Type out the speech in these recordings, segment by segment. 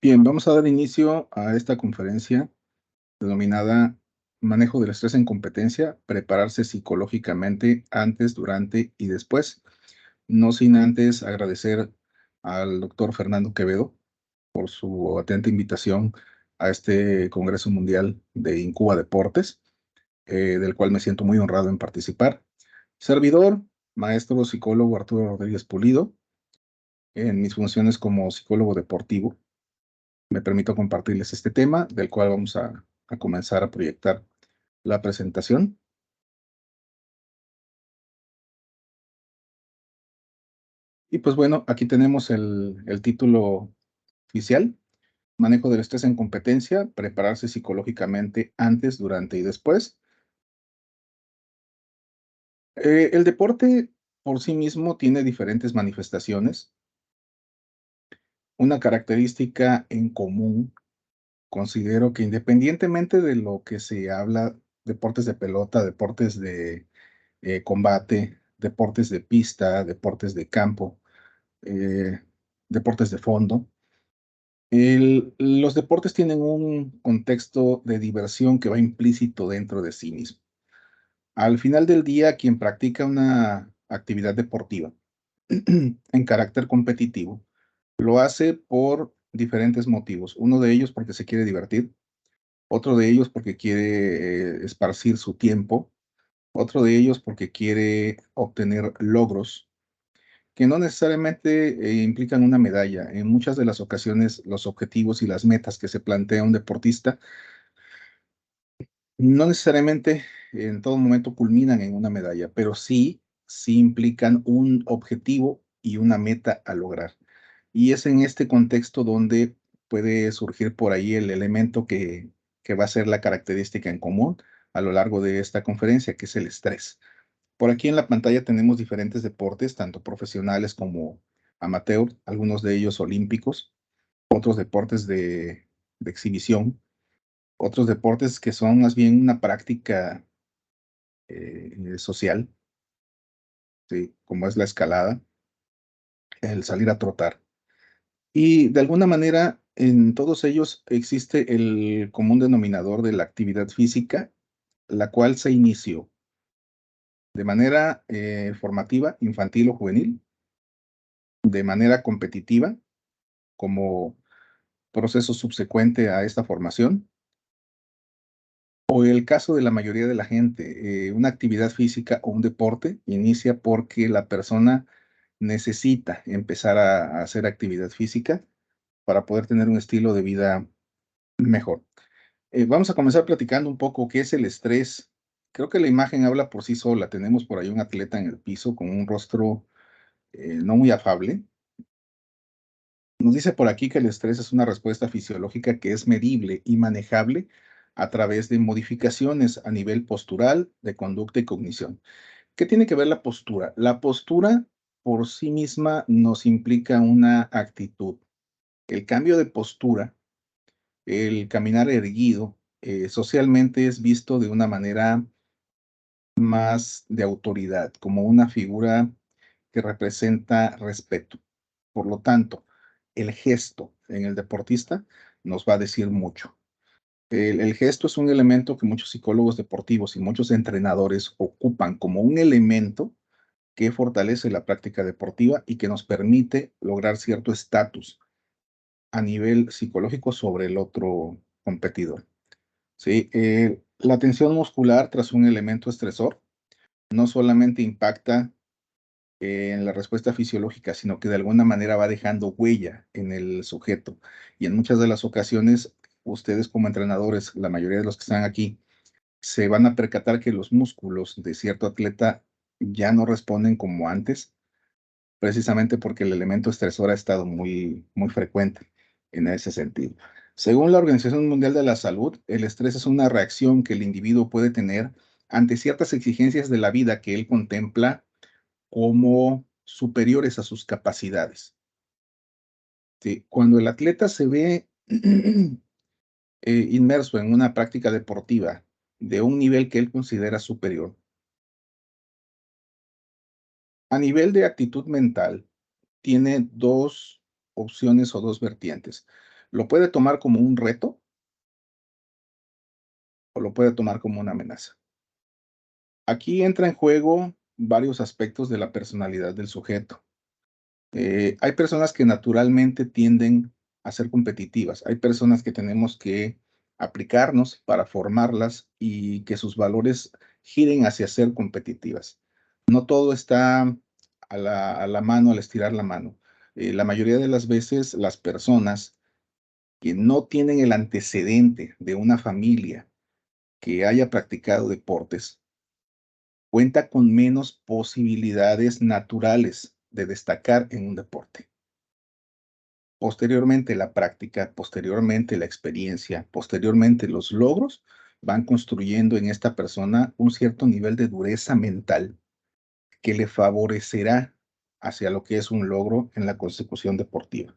Bien, vamos a dar inicio a esta conferencia denominada Manejo del estrés en competencia, prepararse psicológicamente antes, durante y después. No sin antes agradecer al doctor Fernando Quevedo por su atenta invitación a este Congreso Mundial de Incuba Deportes, del cual me siento muy honrado en participar. Servidor, maestro psicólogo Arturo Rodríguez Pulido, en mis funciones como psicólogo deportivo me permito compartirles este tema, del cual vamos a comenzar a proyectar la presentación. Y pues bueno, aquí tenemos el título oficial, Manejo del estrés en competencia, prepararse psicológicamente antes, durante y después. El deporte por sí mismo tiene diferentes manifestaciones. Una característica en común, considero que independientemente de lo que se habla, deportes de pelota, deportes de combate, deportes de pista, deportes de campo, eh, deportes de fondo. Los deportes tienen un contexto de diversión que va implícito dentro de sí mismo. Al final del día, quien practica una actividad deportiva en carácter competitivo, lo hace por diferentes motivos. Uno de ellos porque se quiere divertir, otro de ellos porque quiere esparcir su tiempo, otro de ellos porque quiere obtener logros que no necesariamente implican una medalla. En muchas de las ocasiones, los objetivos y las metas que se plantea un deportista no necesariamente en todo momento culminan en una medalla, pero sí implican un objetivo y una meta a lograr. Y es en este contexto donde puede surgir por ahí el elemento que va a ser la característica en común a lo largo de esta conferencia, que es el estrés. Por aquí en la pantalla tenemos diferentes deportes, tanto profesionales como amateur, algunos de ellos olímpicos, otros deportes de exhibición, otros deportes que son más bien una práctica social, ¿sí? Como es la escalada, el salir a trotar. Y de alguna manera en todos ellos existe el común denominador de la actividad física, la cual se inició de manera formativa, infantil o juvenil, de manera competitiva, como proceso subsecuente a esta formación, o el caso de la mayoría de la gente, una actividad física o un deporte inicia porque la persona necesita empezar a hacer actividad física para poder tener un estilo de vida mejor. Vamos a comenzar platicando un poco qué es el estrés. Creo que la imagen habla por sí sola. Tenemos por ahí un atleta en el piso con un rostro no muy afable. Nos dice por aquí que el estrés es una respuesta fisiológica que es medible y manejable a través de modificaciones a nivel postural, de conducta y cognición. ¿Qué tiene que ver la postura? La postura por sí misma nos implica una actitud. El cambio de postura, el caminar erguido, socialmente es visto de una manera más de autoridad, como una figura que representa respeto. Por lo tanto, el gesto en el deportista nos va a decir mucho. El gesto es un elemento que muchos psicólogos deportivos y muchos entrenadores ocupan como un elemento que fortalece la práctica deportiva y que nos permite lograr cierto estatus a nivel psicológico sobre el otro competidor. ¿Sí? La tensión muscular tras un elemento estresor no solamente impacta en la respuesta fisiológica, sino que de alguna manera va dejando huella en el sujeto. Y en muchas de las ocasiones, ustedes como entrenadores, la mayoría de los que están aquí, se van a percatar que los músculos de cierto atleta ya no responden como antes, precisamente porque el elemento estresor ha estado muy frecuente en ese sentido. Según la Organización Mundial de la Salud, el estrés es una reacción que el individuo puede tener ante ciertas exigencias de la vida que él contempla como superiores a sus capacidades. ¿Sí? Cuando el atleta se ve inmerso en una práctica deportiva de un nivel que él considera superior, a nivel de actitud mental, tiene dos opciones o dos vertientes. Lo puede tomar como un reto o lo puede tomar como una amenaza. Aquí entra en juego varios aspectos de la personalidad del sujeto. Hay personas que naturalmente tienden a ser competitivas. Hay personas que tenemos que aplicarnos para formarlas y que sus valores giren hacia ser competitivas. No todo está a la mano, al estirar la mano. La mayoría de las veces las personas que no tienen el antecedente de una familia que haya practicado deportes, cuenta con menos posibilidades naturales de destacar en un deporte. Posteriormente la práctica, posteriormente la experiencia, posteriormente los logros van construyendo en esta persona un cierto nivel de dureza mental que le favorecerá hacia lo que es un logro en la consecución deportiva.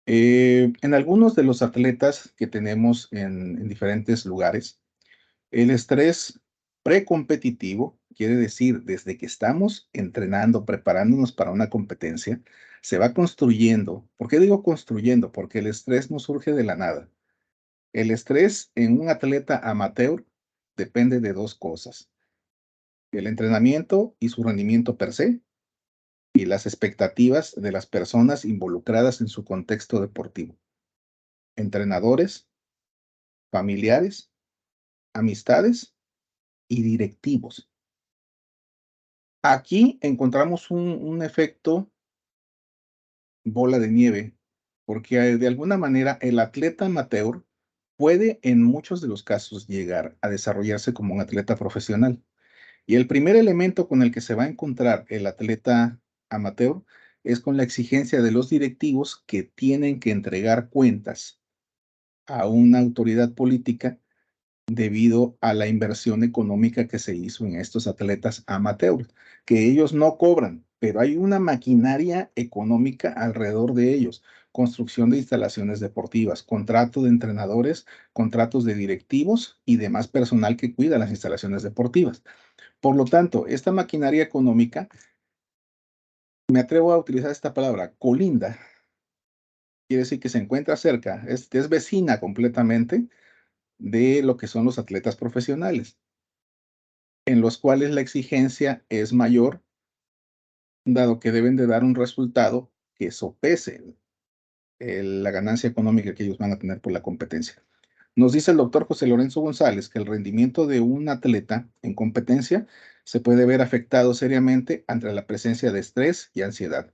En algunos de los atletas que tenemos en diferentes lugares, el estrés precompetitivo, quiere decir, desde que estamos entrenando, preparándonos para una competencia, se va construyendo. ¿Por qué digo construyendo? Porque el estrés no surge de la nada. El estrés en un atleta amateur depende de dos cosas: el entrenamiento y su rendimiento per se, y las expectativas de las personas involucradas en su contexto deportivo. Entrenadores, familiares, amistades y directivos. Aquí encontramos un efecto bola de nieve, porque de alguna manera el atleta amateur puede en muchos de los casos llegar a desarrollarse como un atleta profesional. Y el primer elemento con el que se va a encontrar el atleta amateur es con la exigencia de los directivos que tienen que entregar cuentas a una autoridad política debido a la inversión económica que se hizo en estos atletas amateurs, que ellos no cobran, pero hay una maquinaria económica alrededor de ellos: construcción de instalaciones deportivas, contrato de entrenadores, contratos de directivos y demás personal que cuida las instalaciones deportivas. Por lo tanto, esta maquinaria económica, me atrevo a utilizar esta palabra, colinda, quiere decir que se encuentra cerca, es vecina completamente de lo que son los atletas profesionales, en los cuales la exigencia es mayor, dado que deben de dar un resultado que sopese la ganancia económica que ellos van a tener por la competencia. Nos dice el doctor José Lorenzo González que el rendimiento de un atleta en competencia se puede ver afectado seriamente ante la presencia de estrés y ansiedad.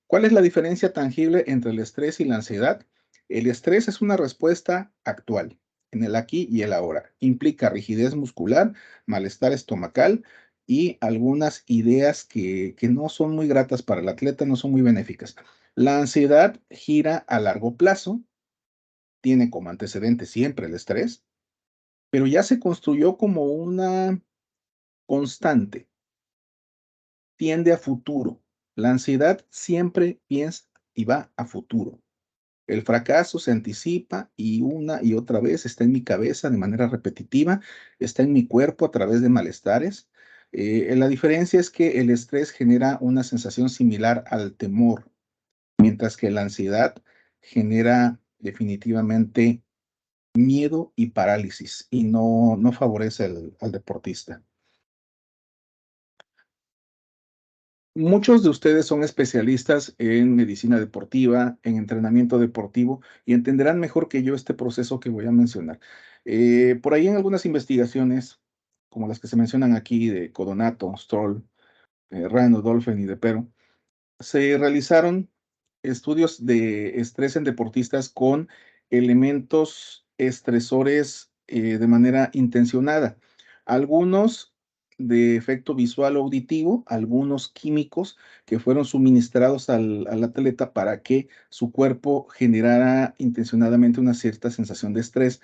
¿Cuál es la diferencia tangible entre el estrés y la ansiedad? El estrés es una respuesta actual, en el aquí y el ahora. Implica rigidez muscular, malestar estomacal y algunas ideas que no son muy gratas para el atleta, no son muy benéficas. La ansiedad gira a largo plazo, tiene como antecedente siempre el estrés, pero ya se construyó como una constante, tiende a futuro. La ansiedad siempre piensa y va a futuro. El fracaso se anticipa y una y otra vez está en mi cabeza de manera repetitiva, está en mi cuerpo a través de malestares. La diferencia es que el estrés genera una sensación similar al temor, mientras que la ansiedad genera definitivamente miedo y parálisis y no favorece al deportista. Muchos de ustedes son especialistas en medicina deportiva, en entrenamiento deportivo, y entenderán mejor que yo este proceso que voy a mencionar. Por ahí en algunas investigaciones, como las que se mencionan aquí de Codonato, Stroll, Rano, Dolphin y De Pero, se realizaron estudios de estrés en deportistas con elementos estresores de manera intencionada. Algunos de efecto visual o auditivo, algunos químicos que fueron suministrados al atleta para que su cuerpo generara intencionadamente una cierta sensación de estrés,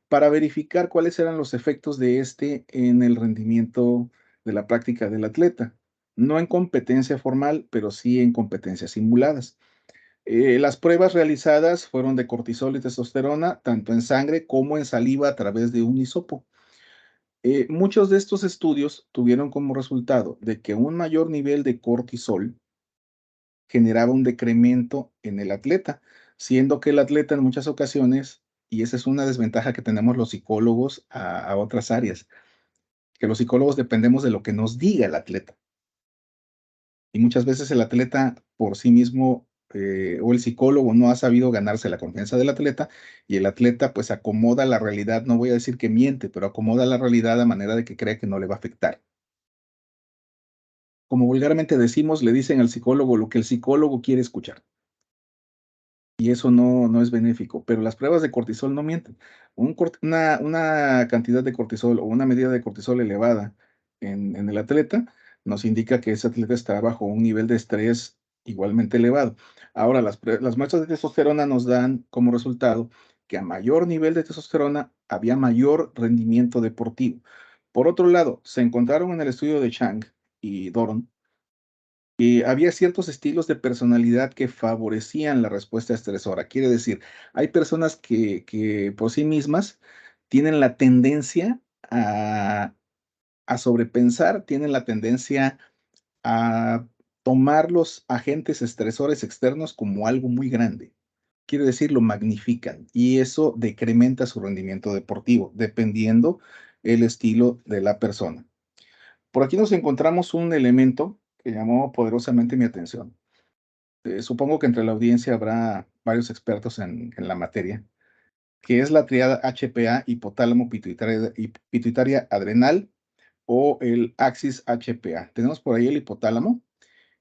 para verificar cuáles eran los efectos de este en el rendimiento de la práctica del atleta. No en competencia formal, pero sí en competencias simuladas. Las pruebas realizadas fueron de cortisol y testosterona, tanto en sangre como en saliva a través de un hisopo. Muchos de estos estudios tuvieron como resultado de que un mayor nivel de cortisol generaba un decremento en el atleta. siendo que el atleta en muchas ocasiones, y esa es una desventaja que tenemos los psicólogos a otras áreas, que los psicólogos dependemos de lo que nos diga el atleta. Y muchas veces el atleta por sí mismo, o el psicólogo no ha sabido ganarse la confianza del atleta, y el atleta, pues, acomoda la realidad, no voy a decir que miente, pero acomoda la realidad a manera de que cree que no le va a afectar. Como vulgarmente decimos, le dicen al psicólogo lo que el psicólogo quiere escuchar. Y eso no es benéfico, pero las pruebas de cortisol no mienten. Una cantidad de cortisol o una medida de cortisol elevada en el atleta nos indica que ese atleta está bajo un nivel de estrés igualmente elevado. Ahora, las muestras de testosterona nos dan como resultado que a mayor nivel de testosterona había mayor rendimiento deportivo. Por otro lado, se encontraron en el estudio de Chang y Doron había ciertos estilos de personalidad que favorecían la respuesta estresora. Quiere decir, hay personas que por sí mismas tienen la tendencia a sobrepensar, tienen la tendencia a tomar los agentes estresores externos como algo muy grande. Quiere decir, lo magnifican y eso decrementa su rendimiento deportivo, dependiendo el estilo de la persona. Por aquí nos encontramos un elemento que llamó poderosamente mi atención. Supongo que entre la audiencia habrá varios expertos en la materia, que es la triada HPA, hipotálamo pituitaria adrenal o el axis HPA. Tenemos por ahí el hipotálamo,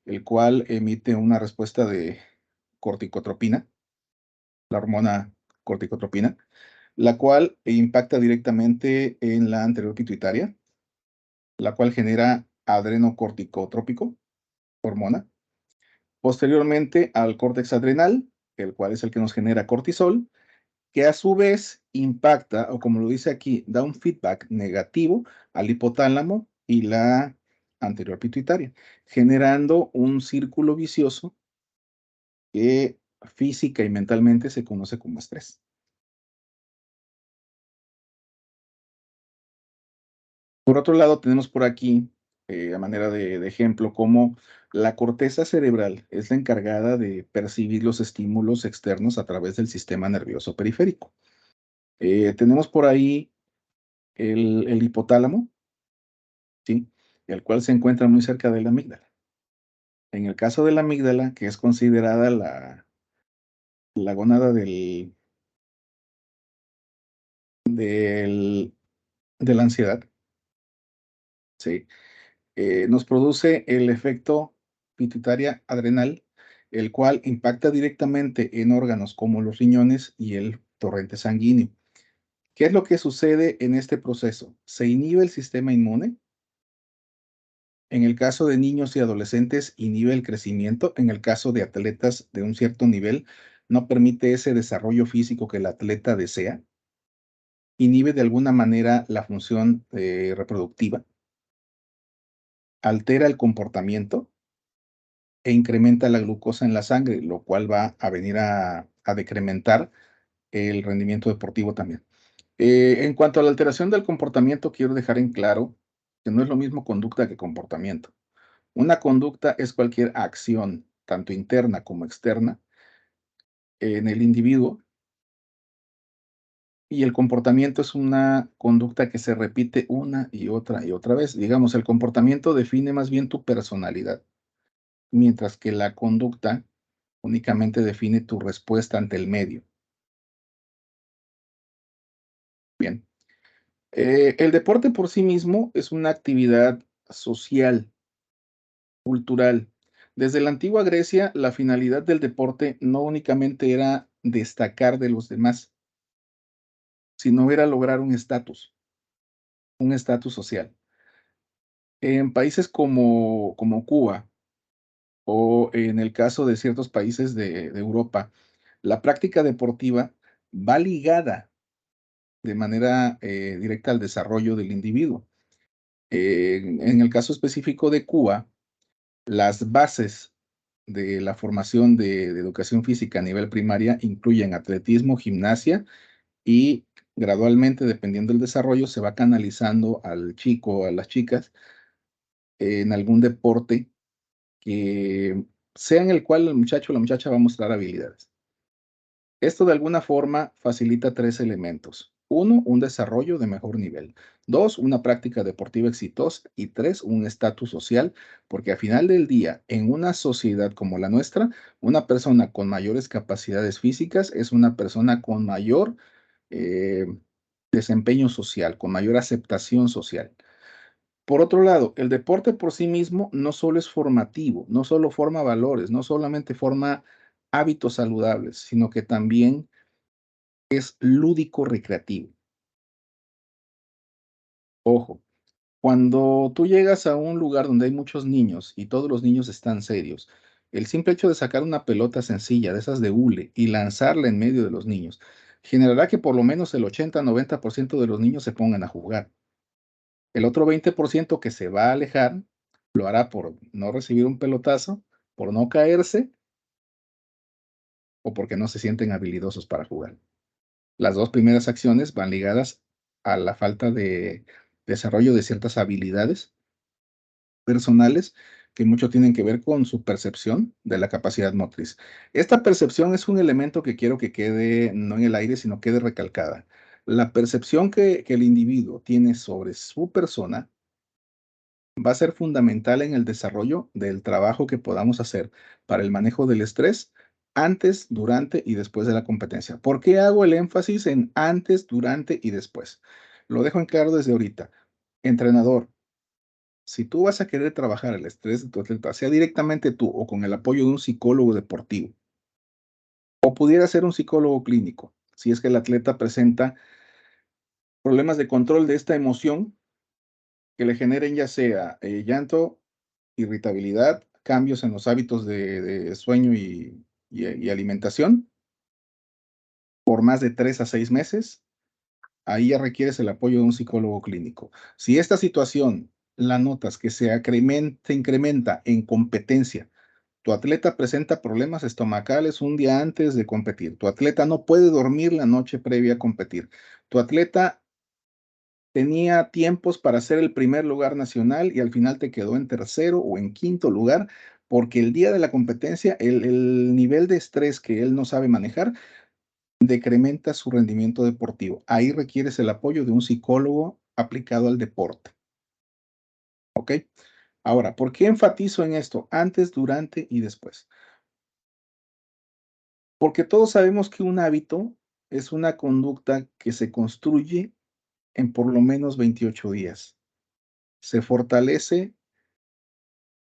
el cual emite una respuesta de corticotropina, la hormona corticotropina, la cual impacta directamente en la anterior pituitaria, la cual genera adrenocorticotrópico, hormona. Posteriormente al córtex adrenal, el cual es el que nos genera cortisol, que a su vez impacta, o como lo dice aquí, da un feedback negativo al hipotálamo y la anterior pituitaria, generando un círculo vicioso que física y mentalmente se conoce como estrés. Por otro lado, tenemos por aquí, a manera de ejemplo, cómo la corteza cerebral es la encargada de percibir los estímulos externos a través del sistema nervioso periférico. Tenemos por ahí el hipotálamo, ¿sí? El cual se encuentra muy cerca de la amígdala. En el caso de la amígdala, que es considerada la gónada del de la ansiedad, ¿sí? Nos produce el efecto pituitaria adrenal, el cual impacta directamente en órganos como los riñones y el torrente sanguíneo. ¿Qué es lo que sucede en este proceso? Se inhibe el sistema inmune. En el caso de niños y adolescentes, inhibe el crecimiento. En el caso de atletas de un cierto nivel, no permite ese desarrollo físico que el atleta desea. Inhibe de alguna manera la función reproductiva. Altera el comportamiento e incrementa la glucosa en la sangre, lo cual va a venir a decrementar el rendimiento deportivo también. En cuanto a la alteración del comportamiento, quiero dejar en claro que no es lo mismo conducta que comportamiento. Una conducta es cualquier acción, tanto interna como externa, en el individuo, y el comportamiento es una conducta que se repite una y otra vez. Digamos, el comportamiento define más bien tu personalidad, mientras que la conducta únicamente define tu respuesta ante el medio. Bien. El deporte por sí mismo es una actividad social, cultural. Desde la antigua Grecia, la finalidad del deporte no únicamente era destacar de los demás, sino era lograr un estatus social. En países como Cuba o en el caso de ciertos países de Europa, la práctica deportiva va ligada de manera directa al desarrollo del individuo. En el caso específico de Cuba, las bases de la formación de educación física a nivel primaria incluyen atletismo, gimnasia y gradualmente, dependiendo del desarrollo, se va canalizando al chico o a las chicas en algún deporte que sea en el cual el muchacho o la muchacha va a mostrar habilidades. Esto de alguna forma facilita 3 elementos. Uno, un desarrollo de mejor nivel. 2, una práctica deportiva exitosa. Y 3, un estatus social, porque al final del día, en una sociedad como la nuestra, una persona con mayores capacidades físicas es una persona con mayor eh, desempeño social, con mayor aceptación social. Por otro lado, el deporte por sí mismo no solo es formativo, no solo forma valores, no solamente forma hábitos saludables, sino que también es lúdico recreativo. Ojo, cuando tú llegas a un lugar donde hay muchos niños y todos los niños están serios, el simple hecho de sacar una pelota sencilla de esas de hule y lanzarla en medio de los niños, generará que por lo menos el 80-90% de los niños se pongan a jugar. El otro 20% que se va a alejar lo hará por no recibir un pelotazo, por no caerse o porque no se sienten habilidosos para jugar. Las 2 primeras acciones van ligadas a la falta de desarrollo de ciertas habilidades personales que mucho tienen que ver con su percepción de la capacidad motriz. Esta percepción es un elemento que quiero que quede no en el aire, sino quede recalcada. La percepción que el individuo tiene sobre su persona va a ser fundamental en el desarrollo del trabajo que podamos hacer para el manejo del estrés antes, durante y después de la competencia. ¿Por qué hago el énfasis en antes, durante y después? Lo dejo en claro desde ahorita. Entrenador, si tú vas a querer trabajar el estrés de tu atleta, sea directamente tú o con el apoyo de un psicólogo deportivo, o pudiera ser un psicólogo clínico, si es que el atleta presenta problemas de control de esta emoción que le generen ya sea llanto, irritabilidad, cambios en los hábitos de sueño y alimentación por más de 3 a 6 meses, ahí ya requieres el apoyo de un psicólogo clínico. Si esta situación la notas que se incrementa en competencia, tu atleta presenta problemas estomacales un día antes de competir, tu atleta no puede dormir la noche previa a competir, tu atleta tenía tiempos para ser el primer lugar nacional y al final te quedó en tercero o en quinto lugar, porque el día de la competencia el nivel de estrés que él no sabe manejar decrementa su rendimiento deportivo. Ahí requieres el apoyo de un psicólogo aplicado al deporte, ¿ok? Ahora, ¿por qué enfatizo en esto? Antes, durante y después. Porque todos sabemos que un hábito es una conducta que se construye en por lo menos 28 días. Se fortalece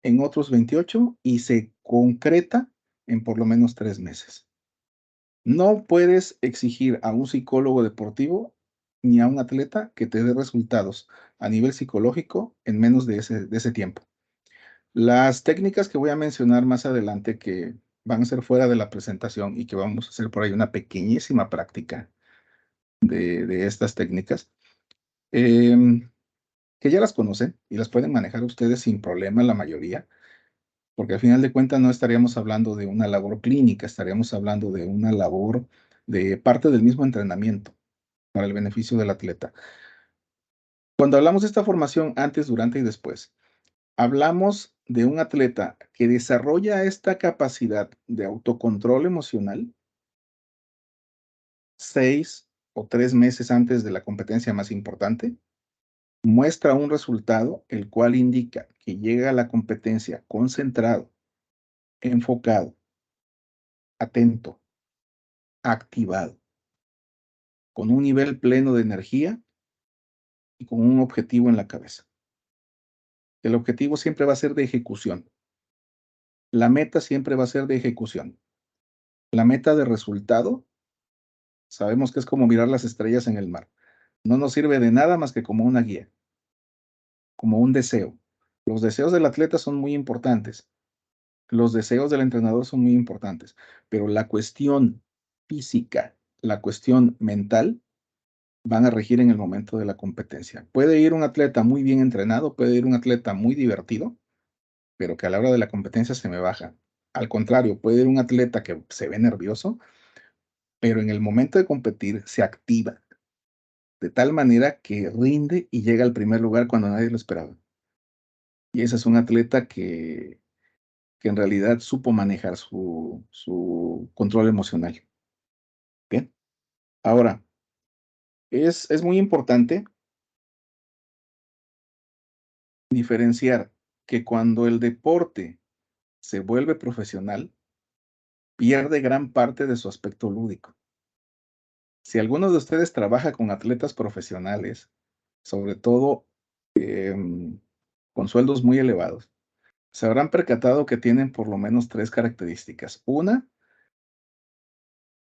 en otros 28 y se concreta en por lo menos 3 meses. No puedes exigir a un psicólogo deportivo ni a un atleta que te dé resultados a nivel psicológico en menos de ese tiempo. Las técnicas que voy a mencionar más adelante, que van a ser fuera de la presentación y que vamos a hacer por ahí una pequeñísima práctica de estas técnicas, em, que ya las conocen y las pueden manejar ustedes sin problema la mayoría. Porque al final de cuentas no estaríamos hablando de una labor clínica, estaríamos hablando de una labor de parte del mismo entrenamiento para el beneficio del atleta. Cuando hablamos de esta formación antes, durante y después, hablamos de un atleta que desarrolla esta capacidad de autocontrol emocional 6 o 3 meses antes de la competencia más importante, muestra un resultado el cual indica que llega a la competencia concentrado, enfocado, atento, activado, con un nivel pleno de energía y con un objetivo en la cabeza. El objetivo siempre va a ser de ejecución. La meta siempre va a ser de ejecución. La meta de resultado, sabemos que es como mirar las estrellas en el mar. No nos sirve de nada más que como una guía, como un deseo. Los deseos del atleta son muy importantes. Los deseos del entrenador son muy importantes, pero la cuestión física, la cuestión mental, van a regir en el momento de la competencia. Puede ir un atleta muy bien entrenado, puede ir un atleta muy divertido, pero que a la hora de la competencia se me baja. Al contrario, puede ir un atleta que se ve nervioso, pero en el momento de competir se activa de tal manera que rinde y llega al primer lugar cuando nadie lo esperaba. Y ese es un atleta que en realidad supo manejar su control emocional. Ahora, es muy importante diferenciar que cuando el deporte se vuelve profesional, pierde gran parte de su aspecto lúdico. Si alguno de ustedes trabaja con atletas profesionales, sobre todo, con sueldos muy elevados, se habrán percatado que tienen por lo menos 3 características. Una,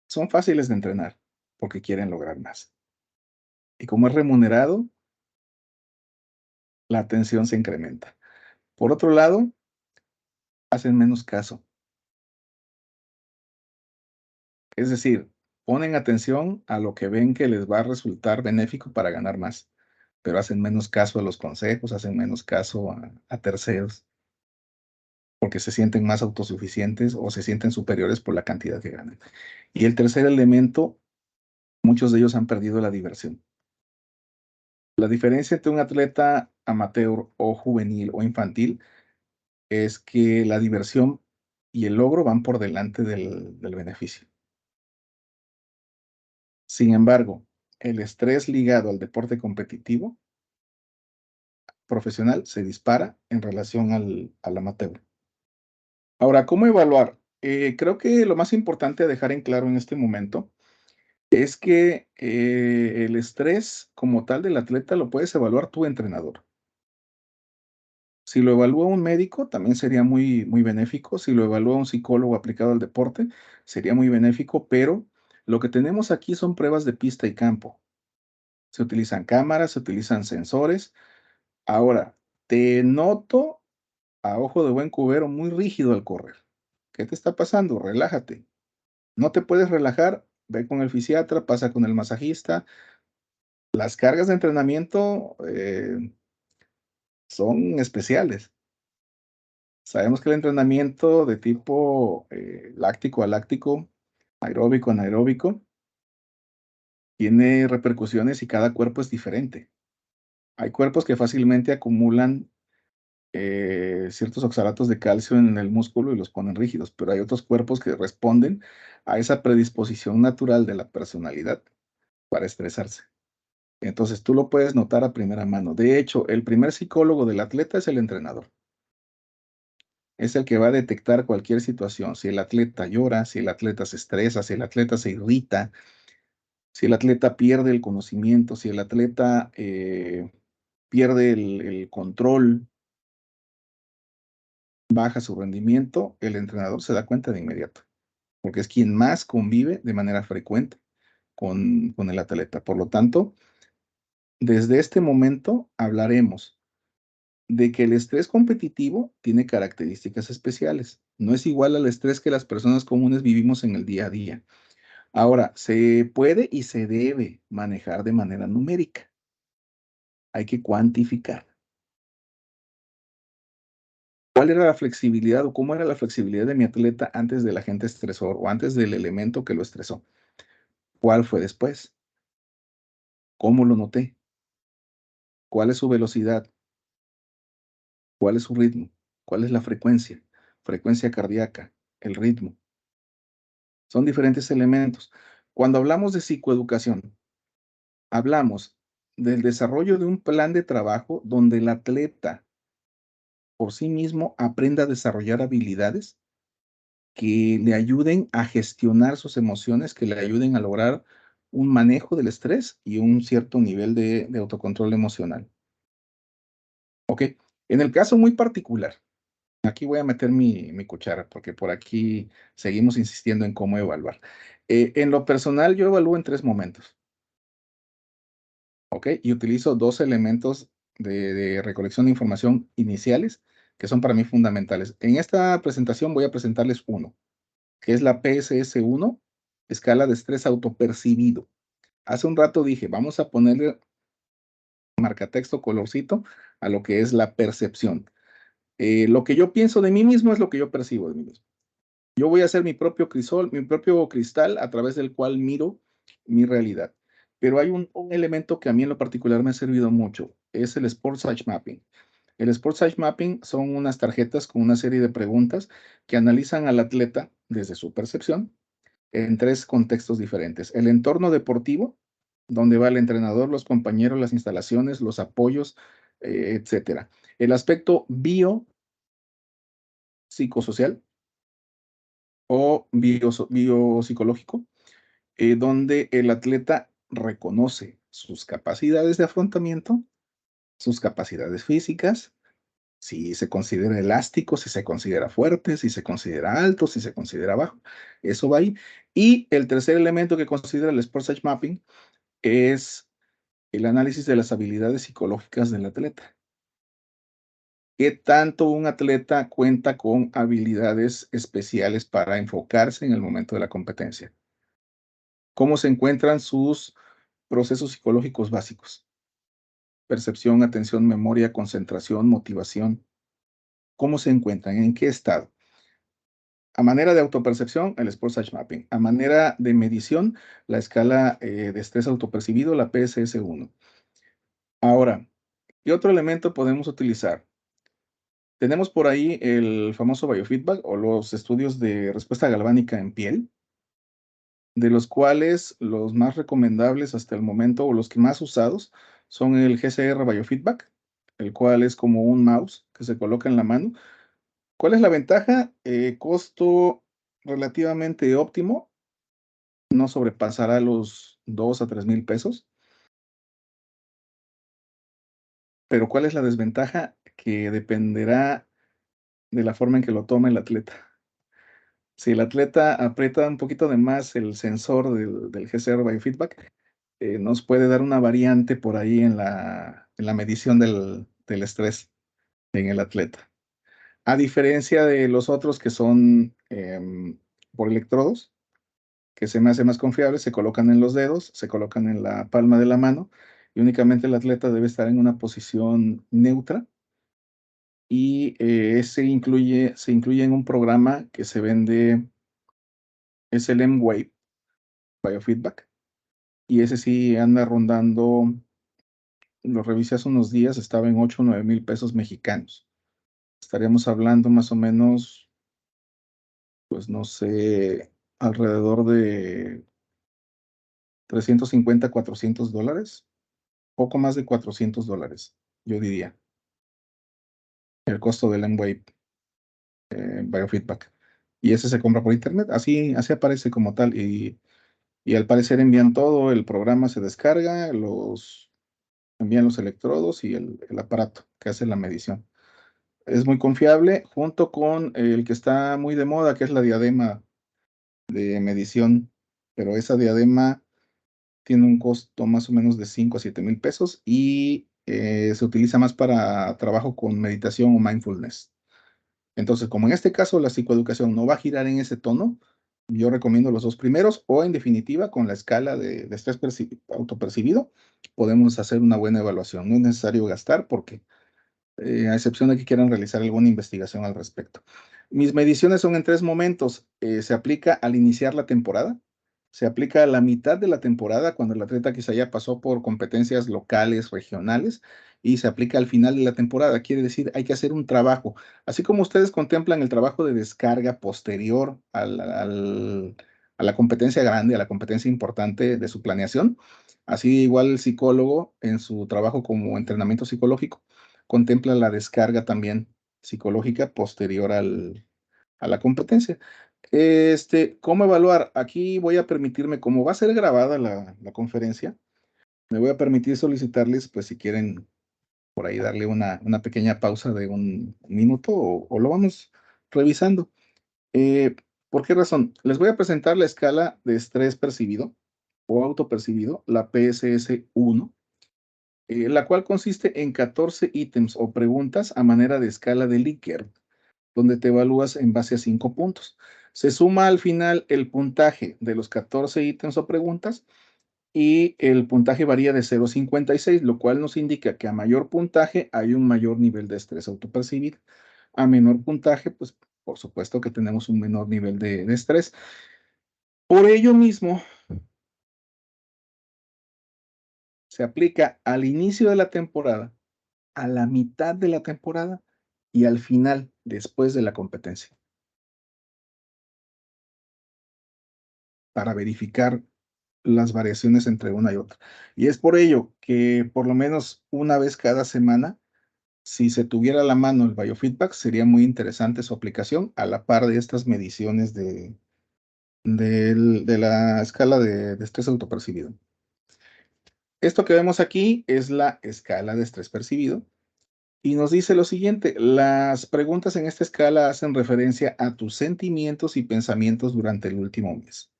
son fáciles de entrenar, porque quieren lograr más. Y como es remunerado, la atención se incrementa. Por otro lado, hacen menos caso. Es decir, ponen atención a lo que ven que les va a resultar benéfico para ganar más, pero hacen menos caso a los consejos, hacen menos caso a terceros, porque se sienten más autosuficientes o se sienten superiores por la cantidad que ganan. Y el tercer elemento, muchos de ellos han perdido la diversión. La diferencia entre un atleta amateur o juvenil o infantil es que la diversión y el logro van por delante del beneficio. Sin embargo, el estrés ligado al deporte competitivo profesional se dispara en relación al amateur. Ahora, ¿cómo evaluar? Creo que lo más importante a dejar en claro en este momento es que el estrés como tal del atleta lo puedes evaluar tu entrenador. Si lo evalúa un médico, también sería muy benéfico. Si lo evalúa un psicólogo aplicado al deporte, sería muy benéfico, pero lo que tenemos aquí son pruebas de pista y campo. Se utilizan cámaras, se utilizan sensores. Ahora, te noto a ojo de buen cubero muy rígido al correr. ¿Qué te está pasando? Relájate. No te puedes relajar, ve con el fisiatra, pasa con el masajista. Las cargas de entrenamiento son especiales. Sabemos que el entrenamiento de tipo láctico a láctico, aeróbico anaeróbico, tiene repercusiones y cada cuerpo es diferente. Hay cuerpos que fácilmente acumulan ciertos oxalatos de calcio en el músculo y los ponen rígidos, pero hay otros cuerpos que responden a esa predisposición natural de la personalidad para estresarse. Entonces tú lo puedes notar a primera mano. De hecho, el primer psicólogo del atleta es el entrenador. Es el que va a detectar cualquier situación. Si el atleta llora, si el atleta se estresa, si el atleta se irrita, si el atleta pierde el conocimiento, si el atleta pierde el control, baja su rendimiento, el entrenador se da cuenta de inmediato, porque es quien más convive de manera frecuente con el atleta. Por lo tanto, desde este momento hablaremos de que el estrés competitivo tiene características especiales. No es igual al estrés que las personas comunes vivimos en el día a día. Ahora, se puede y se debe manejar de manera numérica. Hay que cuantificar. ¿Cuál era la flexibilidad o cómo era la flexibilidad de mi atleta antes del agente estresor o antes del elemento que lo estresó? ¿Cuál fue después? ¿Cómo lo noté? ¿Cuál es su velocidad? ¿Cuál es su ritmo? ¿Cuál es la frecuencia? Frecuencia cardíaca, el ritmo. Son diferentes elementos. Cuando hablamos de psicoeducación, hablamos del desarrollo de un plan de trabajo donde el atleta por sí mismo aprenda a desarrollar habilidades que le ayuden a gestionar sus emociones, que le ayuden a lograr un manejo del estrés y un cierto nivel de autocontrol emocional. ¿Ok? En el caso muy particular, aquí voy a meter mi cuchara porque por aquí seguimos insistiendo en cómo evaluar. En lo personal, yo evalúo en 3 momentos. ¿Ok? Y utilizo 2 elementos de recolección de información iniciales que son para mí fundamentales. En esta presentación voy a presentarles uno, que es la PSS-1, escala de estrés autopercibido. Hace un rato dije, vamos a ponerle marcatexto, colorcito, a lo que es la percepción. Lo que yo pienso de mí mismo es lo que yo percibo de mí mismo. Yo voy a hacer mi propio crisol, mi propio cristal a través del cual miro mi realidad. Pero hay un elemento que a mí en lo particular me ha servido mucho, es el Sport Size Mapping. El Sport Size Mapping son unas tarjetas con una serie de preguntas que analizan al atleta desde su percepción en 3 contextos diferentes. El entorno deportivo, donde va el entrenador, los compañeros, las instalaciones, los apoyos, etcétera. El aspecto biopsicosocial o biopsicológico, donde el atleta reconoce sus capacidades de afrontamiento, sus capacidades físicas, si se considera elástico, si se considera fuerte, si se considera alto, si se considera bajo, eso va ahí. Y el tercer elemento que considera el Sports Science Mapping es el análisis de las habilidades psicológicas del atleta. ¿Qué tanto un atleta cuenta con habilidades especiales para enfocarse en el momento de la competencia? ¿Cómo se encuentran sus procesos psicológicos básicos? Percepción, atención, memoria, concentración, motivación. ¿Cómo se encuentran? ¿En qué estado? A manera de autopercepción, el Sports Science Mapping. A manera de medición, la escala de estrés autopercibido, la PSS-1. Ahora, ¿qué otro elemento podemos utilizar? Tenemos por ahí el famoso biofeedback o los estudios de respuesta galvánica en piel, de los cuales los más recomendables hasta el momento o los que más usados son el GCR Biofeedback, el cual es como un mouse que se coloca en la mano. ¿Cuál es la ventaja? Costo relativamente óptimo, no sobrepasará los 2 a 3 mil pesos. Pero ¿cuál es la desventaja? Que dependerá de la forma en que lo tome el atleta. Si el atleta aprieta un poquito de más el sensor del GCR Biofeedback, nos puede dar una variante por ahí en la medición del estrés en el atleta. A diferencia de los otros que son por electrodos, que se me hace más confiable, se colocan en los dedos, se colocan en la palma de la mano y únicamente el atleta debe estar en una posición neutra y se incluye en un programa que se vende, es el M-Wave Biofeedback, y ese sí anda rondando, lo revisé hace unos días, estaba en 8 o 9 mil pesos mexicanos. Estaríamos hablando más o menos, pues no sé, alrededor de 350, $400, poco más de $400, yo diría, el costo del M-Wave Biofeedback. Y ese se compra por internet, así aparece como tal. Y al parecer envían todo, el programa se descarga, envían los electrodos y el aparato que hace la medición. Es muy confiable, junto con el que está muy de moda, que es la diadema de medición, pero esa diadema tiene un costo más o menos de 5 a 7 mil pesos y se utiliza más para trabajo con meditación o mindfulness. Entonces, como en este caso la psicoeducación no va a girar en ese tono, yo recomiendo los dos primeros o en definitiva con la escala de estrés autopercibido podemos hacer una buena evaluación. No es necesario gastar porque a excepción de que quieran realizar alguna investigación al respecto. Mis mediciones son en 3 momentos. Se aplica al iniciar la temporada, se aplica a la mitad de la temporada, cuando el atleta quizá ya pasó por competencias locales, regionales, y se aplica al final de la temporada. Quiere decir, hay que hacer un trabajo. Así como ustedes contemplan el trabajo de descarga posterior a la competencia grande, a la competencia importante de su planeación, así igual el psicólogo en su trabajo como entrenamiento psicológico contempla la descarga también psicológica posterior a la competencia. ¿Cómo evaluar? Aquí voy a permitirme, como va a ser grabada la conferencia, me voy a permitir solicitarles, pues si quieren por ahí darle una pequeña pausa de un minuto o lo vamos revisando. Eh, ¿Por qué razón? Les voy a presentar la escala de estrés percibido o autopercibido, la PSS-1, la cual consiste en 14 ítems o preguntas a manera de escala de Likert, donde te evalúas en base a 5 puntos. Se suma al final el puntaje de los 14 ítems o preguntas y el puntaje varía de 0 a 56, lo cual nos indica que a mayor puntaje hay un mayor nivel de estrés autopercibido. A menor puntaje, pues por supuesto que tenemos un menor nivel de estrés. Por ello mismo, se aplica al inicio de la temporada, a la mitad de la temporada y al final, después de la competencia. para verificar las variaciones entre una y otra. Y es por ello que por lo menos una vez cada semana, si se tuviera a la mano el biofeedback, sería muy interesante su aplicación a la par de estas mediciones de la escala de estrés autopercibido. Esto que vemos aquí es la escala de estrés percibido y nos dice lo siguiente: las preguntas en esta escala hacen referencia a tus sentimientos y pensamientos durante el último mes.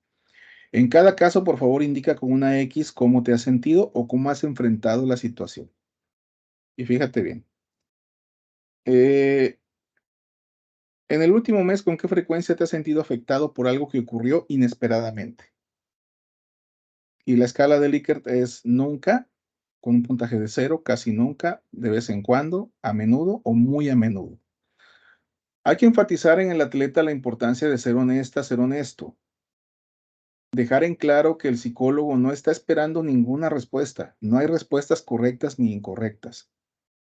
En cada caso, por favor, indica con una X cómo te has sentido o cómo has enfrentado la situación. Y fíjate bien, eh, en el último mes, ¿con qué frecuencia te has sentido afectado por algo que ocurrió inesperadamente? Y la escala de Likert es nunca, con un puntaje de 0, casi nunca, de vez en cuando, a menudo o muy a menudo. Hay que enfatizar en el atleta la importancia de ser honesta, ser honesto. Dejar en claro que el psicólogo no está esperando ninguna respuesta. No hay respuestas correctas ni incorrectas,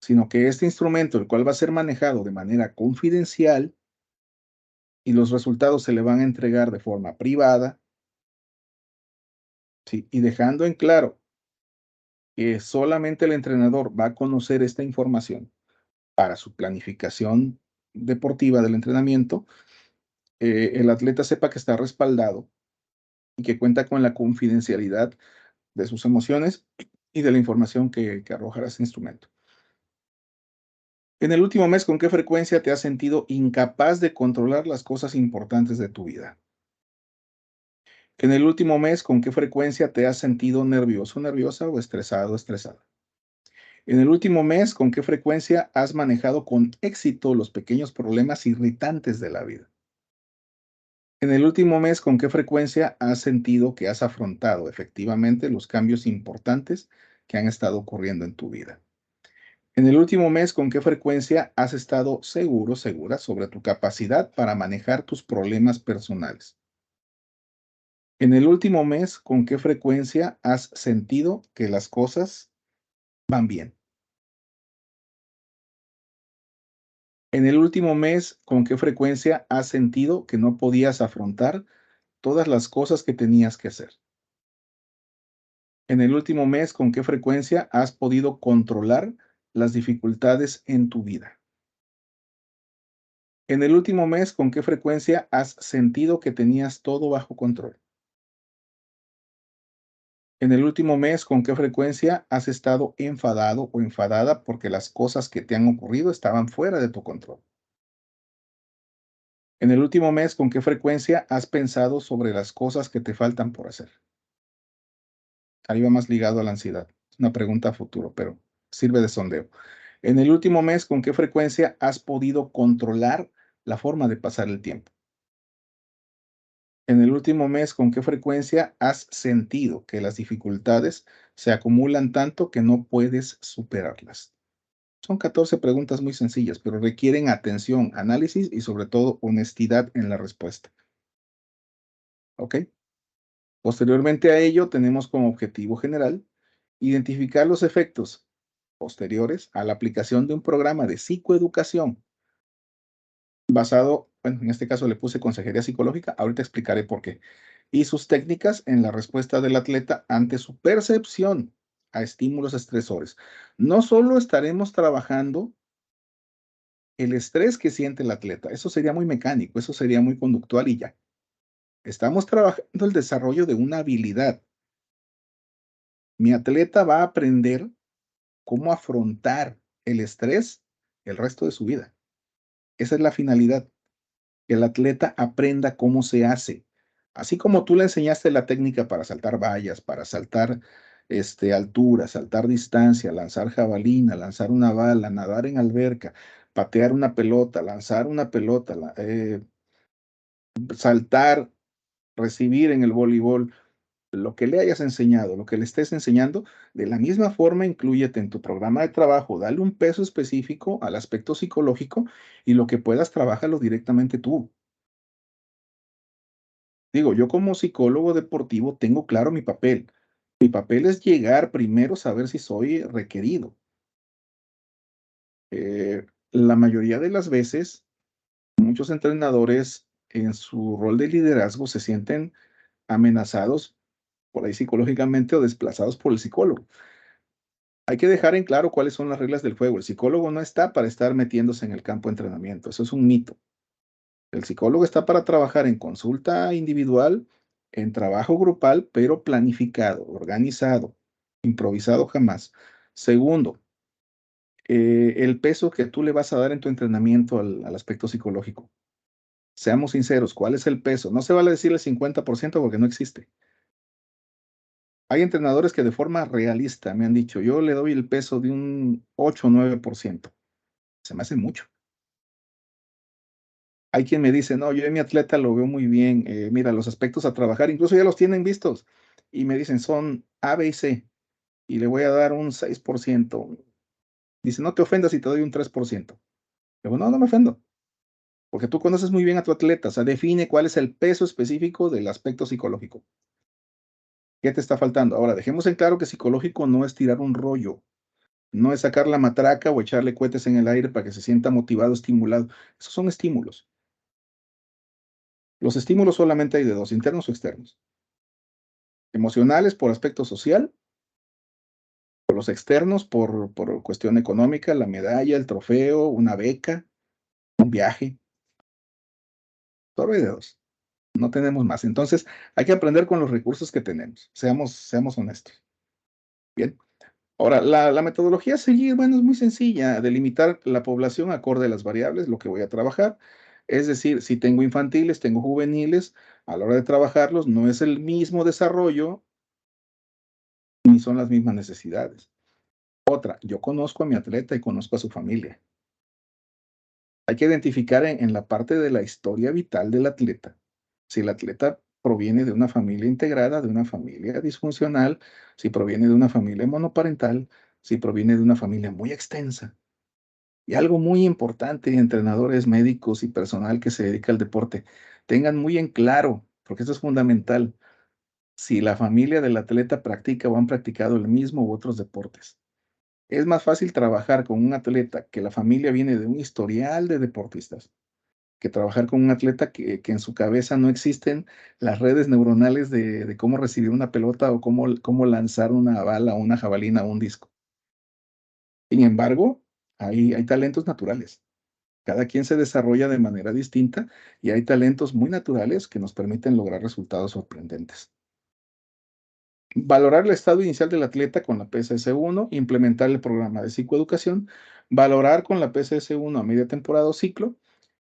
sino que este instrumento, el cual va a ser manejado de manera confidencial y los resultados se le van a entregar de forma privada, ¿sí? Y dejando en claro que solamente el entrenador va a conocer esta información para su planificación deportiva del entrenamiento, el atleta sepa que está respaldado y que cuenta con la confidencialidad de sus emociones y de la información que arrojará ese instrumento. En el último mes, ¿con qué frecuencia te has sentido incapaz de controlar las cosas importantes de tu vida? En el último mes, ¿con qué frecuencia te has sentido nervioso, nerviosa o estresado, estresada? En el último mes, ¿con qué frecuencia has manejado con éxito los pequeños problemas irritantes de la vida? En el último mes, ¿con qué frecuencia has sentido que has afrontado efectivamente los cambios importantes que han estado ocurriendo en tu vida? En el último mes, ¿con qué frecuencia has estado seguro, segura sobre tu capacidad para manejar tus problemas personales? En el último mes, ¿con qué frecuencia has sentido que las cosas van bien? En el último mes, ¿con qué frecuencia has sentido que no podías afrontar todas las cosas que tenías que hacer? En el último mes, ¿con qué frecuencia has podido controlar las dificultades en tu vida? En el último mes, ¿con qué frecuencia has sentido que tenías todo bajo control? En el último mes, ¿con qué frecuencia has estado enfadado o enfadada porque las cosas que te han ocurrido estaban fuera de tu control? En el último mes, ¿con qué frecuencia has pensado sobre las cosas que te faltan por hacer? Ahí va más ligado a la ansiedad. Es una pregunta a futuro, pero sirve de sondeo. En el último mes, ¿con qué frecuencia has podido controlar la forma de pasar el tiempo? En el último mes, ¿con qué frecuencia has sentido que las dificultades se acumulan tanto que no puedes superarlas? Son 14 preguntas muy sencillas, pero requieren atención, análisis y sobre todo honestidad en la respuesta. ¿Ok? Posteriormente a ello, tenemos como objetivo general identificar los efectos posteriores a la aplicación de un programa de psicoeducación basado, bueno, en este caso le puse consejería psicológica, ahorita explicaré por qué, y sus técnicas en la respuesta del atleta ante su percepción a estímulos estresores. No solo estaremos trabajando el estrés que siente el atleta, eso sería muy mecánico, eso sería muy conductual y ya. Estamos trabajando el desarrollo de una habilidad. Mi atleta va a aprender cómo afrontar el estrés el resto de su vida. Esa es la finalidad, que el atleta aprenda cómo se hace. Así como tú le enseñaste la técnica para saltar vallas, para saltar altura, saltar distancia, lanzar jabalina, lanzar una bala, nadar en alberca, patear una pelota, lanzar una pelota, saltar, recibir en el voleibol, lo que le hayas enseñado, lo que le estés enseñando, de la misma forma inclúyete en tu programa de trabajo, dale un peso específico al aspecto psicológico y lo que puedas, trabájalo directamente tú. Digo, yo como psicólogo deportivo tengo claro mi papel. Mi papel es llegar primero, saber si soy requerido. La mayoría de las veces, muchos entrenadores en su rol de liderazgo se sienten amenazados por ahí psicológicamente o desplazados por el psicólogo. Hay que dejar en claro cuáles son las reglas del juego. El psicólogo no está para estar metiéndose en el campo de entrenamiento. Eso es un mito. El psicólogo está para trabajar en consulta individual, en trabajo grupal, pero planificado, organizado, improvisado jamás. Segundo, el peso que tú le vas a dar en tu entrenamiento al aspecto psicológico. Seamos sinceros, ¿cuál es el peso? No se vale decir el 50% porque no existe. Hay entrenadores que de forma realista me han dicho, yo le doy el peso de un 8 o 9%. Se me hace mucho. Hay quien me dice, no, yo en mi atleta lo veo muy bien, mira, los aspectos a trabajar, incluso ya los tienen vistos, y me dicen, son A, B y C, y le voy a dar un 6%. Dice, no te ofendas si te doy un 3%. Le digo, no, no me ofendo, porque tú conoces muy bien a tu atleta, o sea, define cuál es el peso específico del aspecto psicológico. ¿Qué te está faltando? Ahora, dejemos en claro que psicológico no es tirar un rollo, no es sacar la matraca o echarle cohetes en el aire para que se sienta motivado, estimulado. Esos son estímulos. Los estímulos solamente hay de dos, internos o externos. Emocionales por aspecto social, por los externos por cuestión económica, la medalla, el trofeo, una beca, un viaje. Solo hay de dos. No tenemos más. Entonces, hay que aprender con los recursos que tenemos. Seamos honestos. Bien. Ahora, la metodología a seguir, bueno, es muy sencilla, delimitar la población acorde a las variables, lo que voy a trabajar. Es decir, si tengo infantiles, tengo juveniles, a la hora de trabajarlos, no es el mismo desarrollo ni son las mismas necesidades. Otra, yo conozco a mi atleta y conozco a su familia. Hay que identificar en la parte de la historia vital del atleta, si el atleta proviene de una familia integrada, de una familia disfuncional, si proviene de una familia monoparental, si proviene de una familia muy extensa. Y algo muy importante, entrenadores, médicos y personal que se dedica al deporte, tengan muy en claro, porque esto es fundamental, si la familia del atleta practica o han practicado el mismo u otros deportes. Es más fácil trabajar con un atleta que la familia viene de un historial de deportistas, que trabajar con un atleta que en su cabeza no existen las redes neuronales de cómo recibir una pelota o cómo lanzar una bala o una jabalina o un disco. Sin embargo, hay talentos naturales. Cada quien se desarrolla de manera distinta y hay talentos muy naturales que nos permiten lograr resultados sorprendentes. Valorar el estado inicial del atleta con la PSS1, implementar el programa de psicoeducación, valorar con la PSS1 a media temporada o ciclo,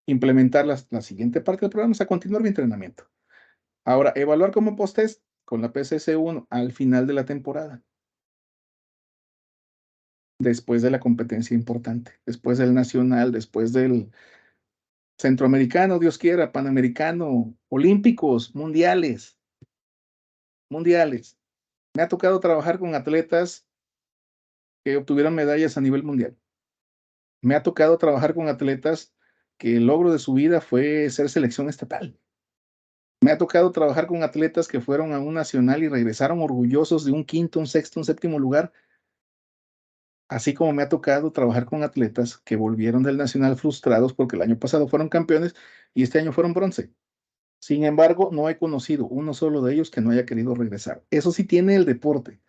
implementar la siguiente parte del programa, o sea, continuar mi entrenamiento. Ahora, evaluar como post-test con la PSS1 al final de la temporada, después de la competencia importante, después del nacional, después del centroamericano, Dios quiera, panamericano, olímpicos, mundiales, mundiales. Me ha tocado trabajar con atletas que obtuvieron medallas a nivel mundial. Me ha tocado trabajar con atletas que el logro de su vida fue ser selección estatal. Me ha tocado trabajar con atletas que fueron a un nacional y regresaron orgullosos de un quinto, un sexto, un séptimo lugar, así como me ha tocado trabajar con atletas que volvieron del nacional frustrados porque el año pasado fueron campeones y este año fueron bronce. Sin embargo, no he conocido uno solo de ellos que no haya querido regresar. Eso sí tiene el deporte,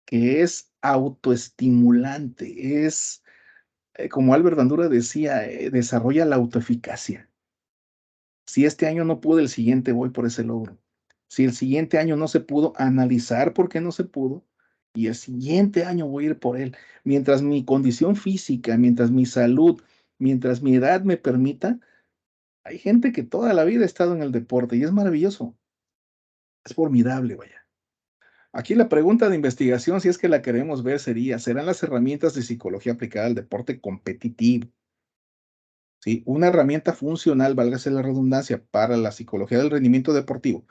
que es autoestimulante, es como Albert Bandura decía, desarrolla la autoeficacia. Si este año no pude, el siguiente voy por ese logro. Si el siguiente año no se pudo, analizar por qué no se pudo y el siguiente año voy a ir por él. Mientras mi condición física, mientras mi salud, mientras mi edad me permita, hay gente que toda la vida ha estado en el deporte y es maravilloso, es formidable, vaya. Aquí la pregunta de investigación, si es que la queremos ver, sería, ¿serán las herramientas de psicología aplicada al deporte competitivo? ¿Sí? Una herramienta funcional, válgase la redundancia, para la psicología del rendimiento deportivo,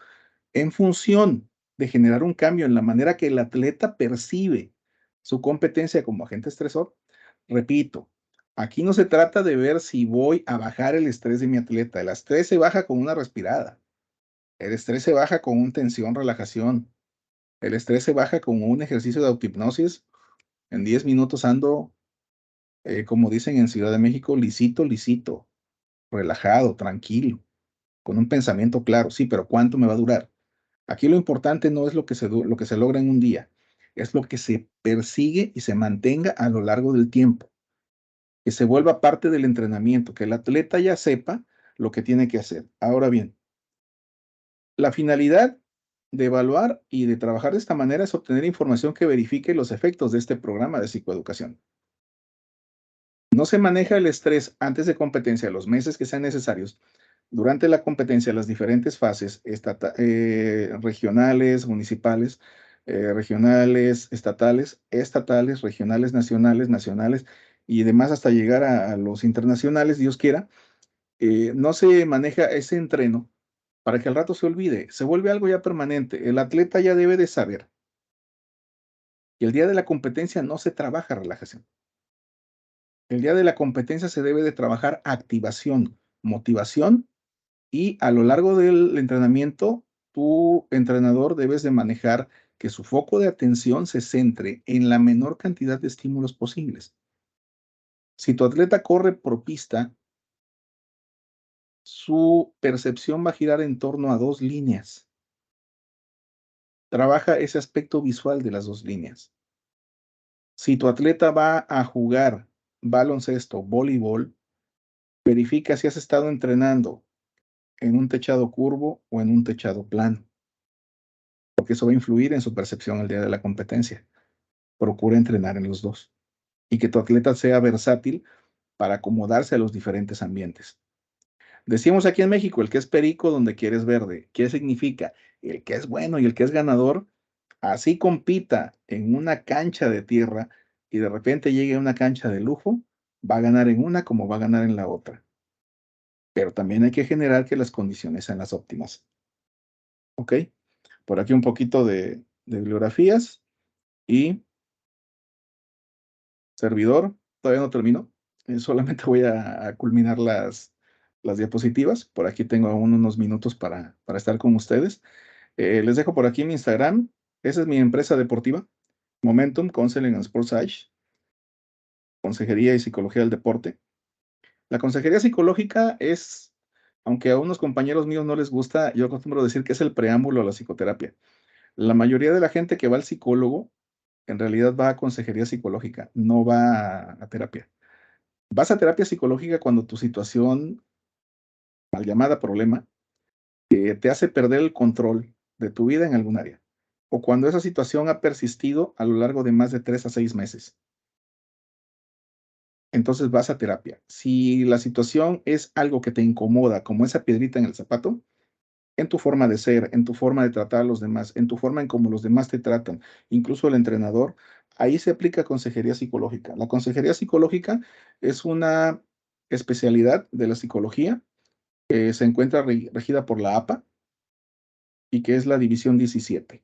en función de generar un cambio en la manera que el atleta percibe su competencia como agente estresor. Repito, aquí no se trata de ver si voy a bajar el estrés de mi atleta. El estrés se baja con una respirada. El estrés se baja con un tensión, relajación. El estrés se baja con un ejercicio de autohipnosis. En 10 minutos ando, como dicen en Ciudad de México, lisito, lisito, relajado, tranquilo, con un pensamiento claro. Sí, pero ¿cuánto me va a durar? Aquí lo importante no es lo que se logra en un día, es lo que se persigue y se mantenga a lo largo del tiempo, que se vuelva parte del entrenamiento, que el atleta ya sepa lo que tiene que hacer. Ahora bien, la finalidad de evaluar y de trabajar de esta manera es obtener información que verifique los efectos de este programa de psicoeducación. No se maneja el estrés antes de competencia los meses que sean necesarios. Durante la competencia, las diferentes fases regionales, municipales, regionales, estatales, regionales, nacionales, nacionales y demás hasta llegar a los internacionales, Dios quiera, no se maneja ese entreno para que al rato se olvide, se vuelve algo ya permanente. El atleta ya debe de saber que el día de la competencia no se trabaja relajación. El día de la competencia se debe de trabajar activación, motivación y a lo largo del entrenamiento, tu entrenador debes de manejar que su foco de atención se centre en la menor cantidad de estímulos posibles. Si tu atleta corre por pista, su percepción va a girar en torno a 2 líneas. Trabaja ese aspecto visual de las 2 líneas. Si tu atleta va a jugar baloncesto, voleibol, verifica si has estado entrenando en un techado curvo o en un techado plano, porque eso va a influir en su percepción el día de la competencia. Procura entrenar en los 2 y que tu atleta sea versátil para acomodarse a los diferentes ambientes. Decimos aquí en México, el que es perico donde quieres verde. ¿Qué significa? El que es bueno y el que es ganador, así compita en una cancha de tierra y de repente llegue a una cancha de lujo, va a ganar en una como va a ganar en la otra. Pero también hay que generar que las condiciones sean las óptimas. ¿Ok? Por aquí un poquito de bibliografías y servidor, todavía no termino, solamente voy a culminar las diapositivas. Por aquí tengo aún unos minutos para estar con ustedes. Les dejo por aquí mi Instagram. Esa es mi empresa deportiva, Momentum Counseling and Sports Edge, consejería y psicología del deporte. La consejería psicológica es, aunque a unos compañeros míos no les gusta, yo acostumbro decir que es el preámbulo a la psicoterapia. La mayoría de la gente que va al psicólogo, en realidad va a consejería psicológica, no va a terapia. Vas a terapia psicológica cuando tu situación, mal llamada problema, te hace perder el control de tu vida en algún área, o cuando esa situación ha persistido a lo largo de más de 3 a 6 meses. Entonces vas a terapia. Si la situación es algo que te incomoda, como esa piedrita en el zapato, en tu forma de ser, en tu forma de tratar a los demás, en tu forma en cómo los demás te tratan, incluso el entrenador, ahí se aplica consejería psicológica. La consejería psicológica es una especialidad de la psicología que se encuentra regida por la APA y que es la División 17.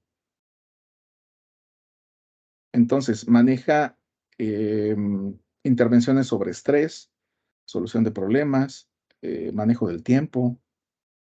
Entonces, maneja intervenciones sobre estrés, solución de problemas, manejo del tiempo,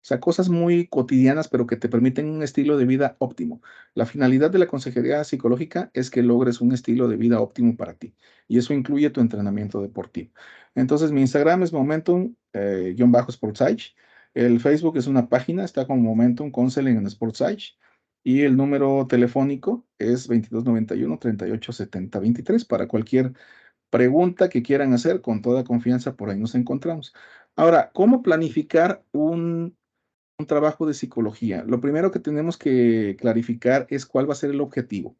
o sea, cosas muy cotidianas, pero que te permiten un estilo de vida óptimo. La finalidad de la consejería psicológica es que logres un estilo de vida óptimo para ti, y eso incluye tu entrenamiento deportivo. Entonces, mi Instagram es Momentum, _Sportsage. El Facebook es una página, está como Momentum Counseling and Sportsage. Y el número telefónico es 2291-387023 para cualquier pregunta que quieran hacer, con toda confianza, por ahí nos encontramos. Ahora, ¿cómo planificar un trabajo de psicología? Lo primero que tenemos que clarificar es cuál va a ser el objetivo.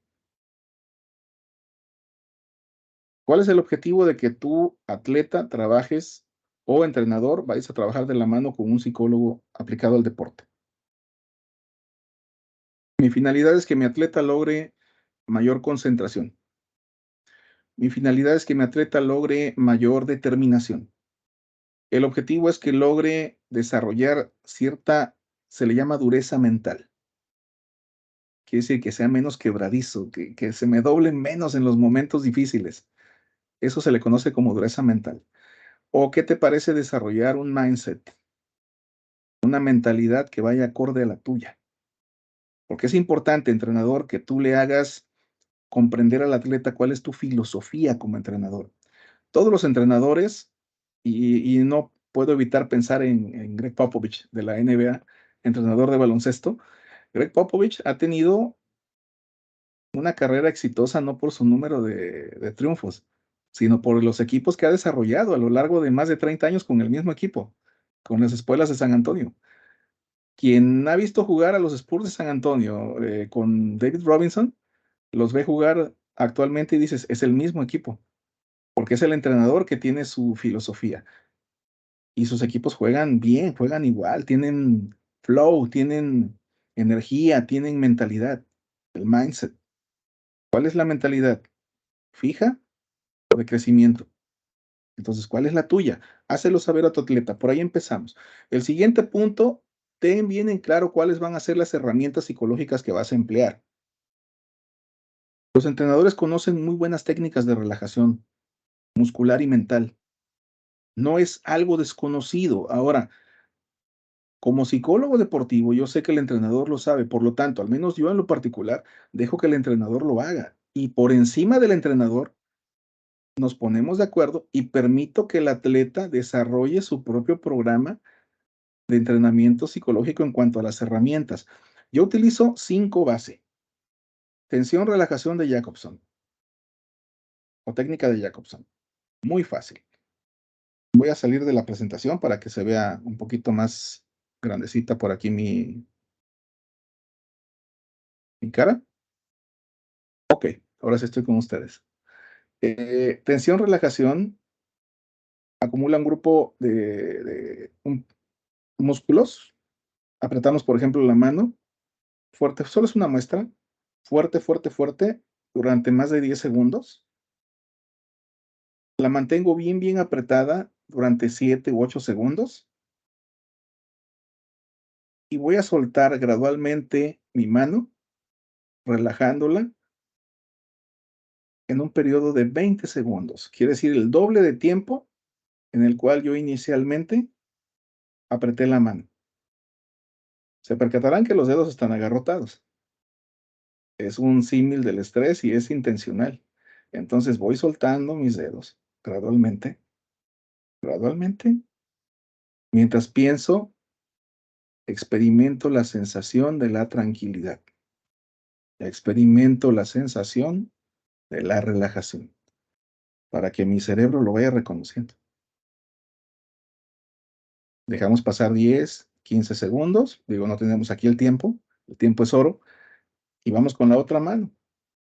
¿Cuál es el objetivo de que tú, atleta, trabajes o entrenador, vayas a trabajar de la mano con un psicólogo aplicado al deporte? Mi finalidad es que mi atleta logre mayor concentración. Mi finalidad es que mi atleta logre mayor determinación. El objetivo es que logre desarrollar cierta, se le llama dureza mental. Quiere decir que sea menos quebradizo, que se me doble menos en los momentos difíciles. Eso se le conoce como dureza mental. ¿O qué te parece desarrollar un mindset, una mentalidad que vaya acorde a la tuya? Porque es importante, entrenador, que tú le hagas comprender al atleta cuál es tu filosofía como entrenador. Todos los entrenadores, y no puedo evitar pensar en Greg Popovich de la NBA, entrenador de baloncesto, Greg Popovich ha tenido una carrera exitosa no por su número de triunfos, sino por los equipos que ha desarrollado a lo largo de más de 30 años con el mismo equipo, con las Espuelas de San Antonio. Quien ha visto jugar a los Spurs de San Antonio con David Robinson, los ve jugar actualmente y dices, es el mismo equipo, porque es el entrenador que tiene su filosofía. Y sus equipos juegan bien, juegan igual, tienen flow, tienen energía, tienen mentalidad, el mindset. ¿Cuál es la mentalidad? ¿Fija o de crecimiento? Entonces, ¿cuál es la tuya? Hácelo saber a tu atleta. Por ahí empezamos. El siguiente punto, ten bien en claro cuáles van a ser las herramientas psicológicas que vas a emplear. Los entrenadores conocen muy buenas técnicas de relajación muscular y mental. No es algo desconocido. Ahora, como psicólogo deportivo, yo sé que el entrenador lo sabe, por lo tanto, al menos yo en lo particular, dejo que el entrenador lo haga. Y por encima del entrenador, nos ponemos de acuerdo y permito que el atleta desarrolle su propio programa de entrenamiento psicológico en cuanto a las herramientas. Yo utilizo 5 base. Tensión, relajación de Jacobson o técnica de Jacobson. Muy fácil. Voy a salir de la presentación para que se vea un poquito más grandecita por aquí mi cara. Ok, ahora sí estoy con ustedes. Tensión, relajación, acumula un grupo de músculos. Apretamos, por ejemplo, la mano fuerte, solo es una muestra. Fuerte, fuerte, fuerte, durante más de 10 segundos. La mantengo bien, bien apretada durante 7 u 8 segundos. Y voy a soltar gradualmente mi mano, relajándola en un periodo de 20 segundos. Quiere decir el doble de tiempo en el cual yo inicialmente apreté la mano. Se percatarán que los dedos están agarrotados. Es un símil del estrés y es intencional. Entonces voy soltando mis dedos gradualmente, gradualmente. Mientras pienso, experimento la sensación de la tranquilidad. Experimento la sensación de la relajación para que mi cerebro lo vaya reconociendo. Dejamos pasar 10, 15 segundos. Digo, no tenemos aquí el tiempo es oro. Y vamos con la otra mano.